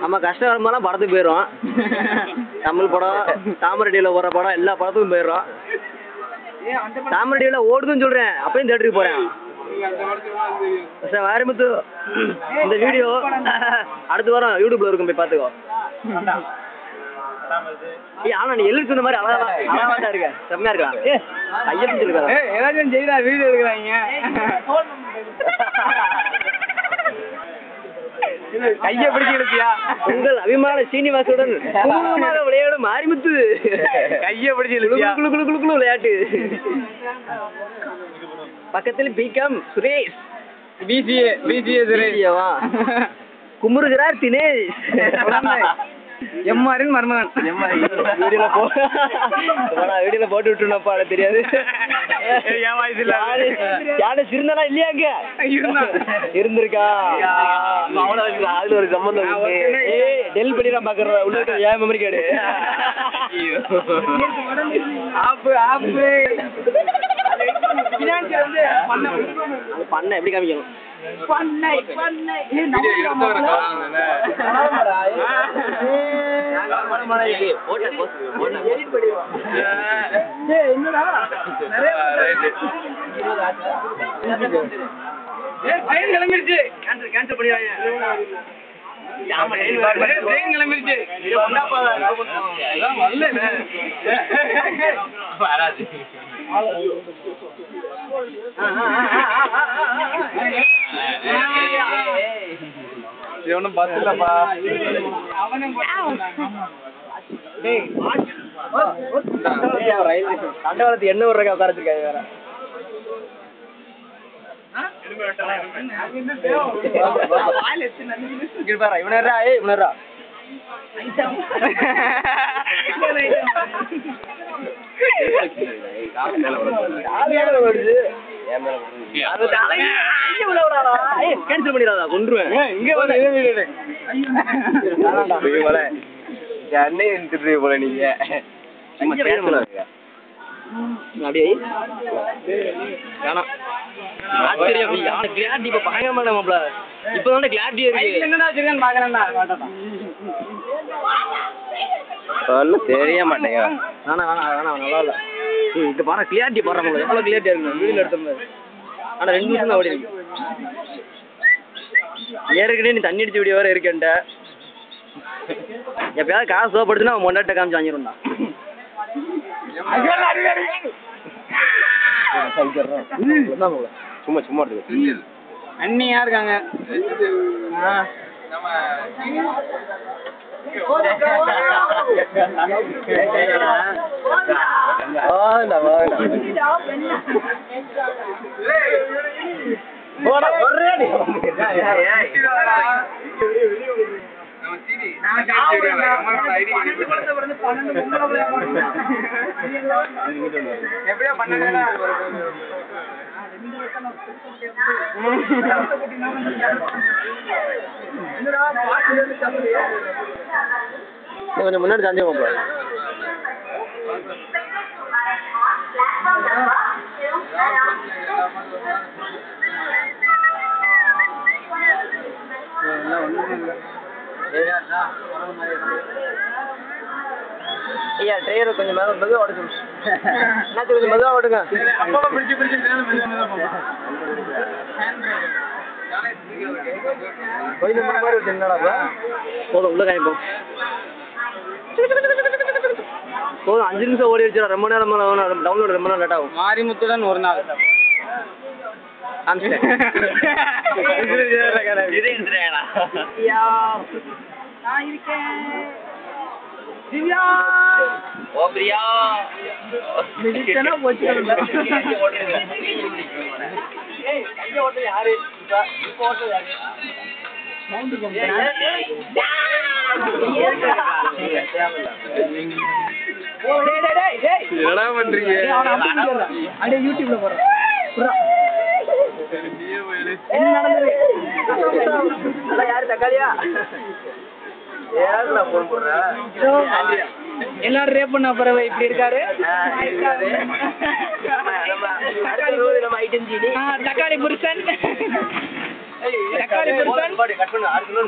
நம்ம கஷ்டம் வரும்போதெல்லாம் படத்துக்கு போயிடுவோம். தமிழ் படம், தாமரடியில் ஓடுற படம் எல்லா படத்துக்கும் போயிடுறோம். தாமரடியில் ஓடுதுன்னு சொல்கிறேன், அப்பயும் தேட்டருக்கு போகிறேன். சார் வாரிமுத்து, இந்த வீடியோ அடுத்த வாரம் யூடியூப்ல இருக்கும், போய் பார்த்துக்கோ. ஆனா நீ எழுதி சொன்ன மாதிரி அழகா இருக்க, செம்மையா இருக்கா. ஐயப்பன் இருக்காங்க ஏதாச்சும் செய்யறா, வீடியோ எடுக்கிறாங்க. கையை பிடிச்சி எடுத்தியா? உங்கள் அபிமான சீனிவாசுடன் குழுமமாக விளையாடும் மாரிமுத்து கையை பிடிச்சி எடுத்தியா? குழு குழு குழு குழு விளையாட்டு. பக்கத்தில் பிகாம் சுரேஷ், பிசிஏ சுரேஷ் குமுறுகிறார் தினேஷ், எம்ஆரின் மருமகன். வீடியோல போட்டு விட்டுருப்பா, தெரியாது. யாரு சிறந்தனா இல்லையா? அங்க இருந்திருக்கா, அதுல ஒரு சம்பந்தம். டெல் பண்ணி நான் பாக்குறேன், உள்ள ஏன் மெமரி கார்டு பண்ண எப்படி காமிக்கணும்? கிளம்பிருச்சு. ஒன்னும் பஸ் இல்லப்பா. தண்டவாளத்துக்கு என்ன ஒரு உட்காரச்சிருக்காங்க வேற. இவனரா இவனரா கேன்சல் பண்ணிடாதா, கொண்டுருவேன். அன்னைய இன்டர்வியூ போல நீங்க அப்படியே ஆச்சரியம். கிளாரிட்டி இப்ப பயங்கரமான மாப்ள, இப்பதான் கிளாரிட்டி இருக்கு. என்னடா வச்சிருக்கேன்னு பாக்குறேன்டா. தெரிய மாட்டேங்க. வேணாம் நல்லா இல்ல. இது பாரு கிளியாரிட்டி பாடுறாங்க, எவ்வளவு கிளியாரிட்டியா இருக்கு வீடியோல எடுத்தோம். ஆனா 2 நிமிஷம் தான் ஓடி இருக்கு. ஏற்கனவே நீ தண்ணி அடிச்ச வீடியோ வேற இருக்கேன்ட்ட. எப்பயாவது காசு சோப்படுச்சுன்னா அவன் மொண்டாட்ட காமிச்சு வாங்கிடும்டா. சும்மா சும்மா இருக்கு. அண்ணியா இருக்காங்க. எப்படியா பண்ண கொஞ்சம் முன்னாடி சாஞ்சே போப்பா. ஐயா ட்ரெயினர் கொஞ்சம் மெதுவாக ஓடுங்க. என்ன கொஞ்சம் மெதுவாக ஓடுங்க. கொஞ்சம் மாதிரி இருக்கு. என்னடா போதும், உள்ள காமிப்போம். போதும், 5 நிமிஷம் ஓடி வச்சுடா. ரொம்ப நேரம் டவுன்லோட் ரொம்ப நேரம் லேட் ஆகும். மாரிமுத்துடன் ஒரு நாள் திவ்யா ஓ பிரியா யாரு என்னடா பண்றீங்க? அப்படியே யூடியூப்ல போடுறேன். யாரு தக்காளியா எல்லாரும் ரேப் பண்ண பிறகு இப்படி இருக்காரு. தக்காளி புருஷன் தக்காளி பெருசான் கட் பண்ணு அடுத்த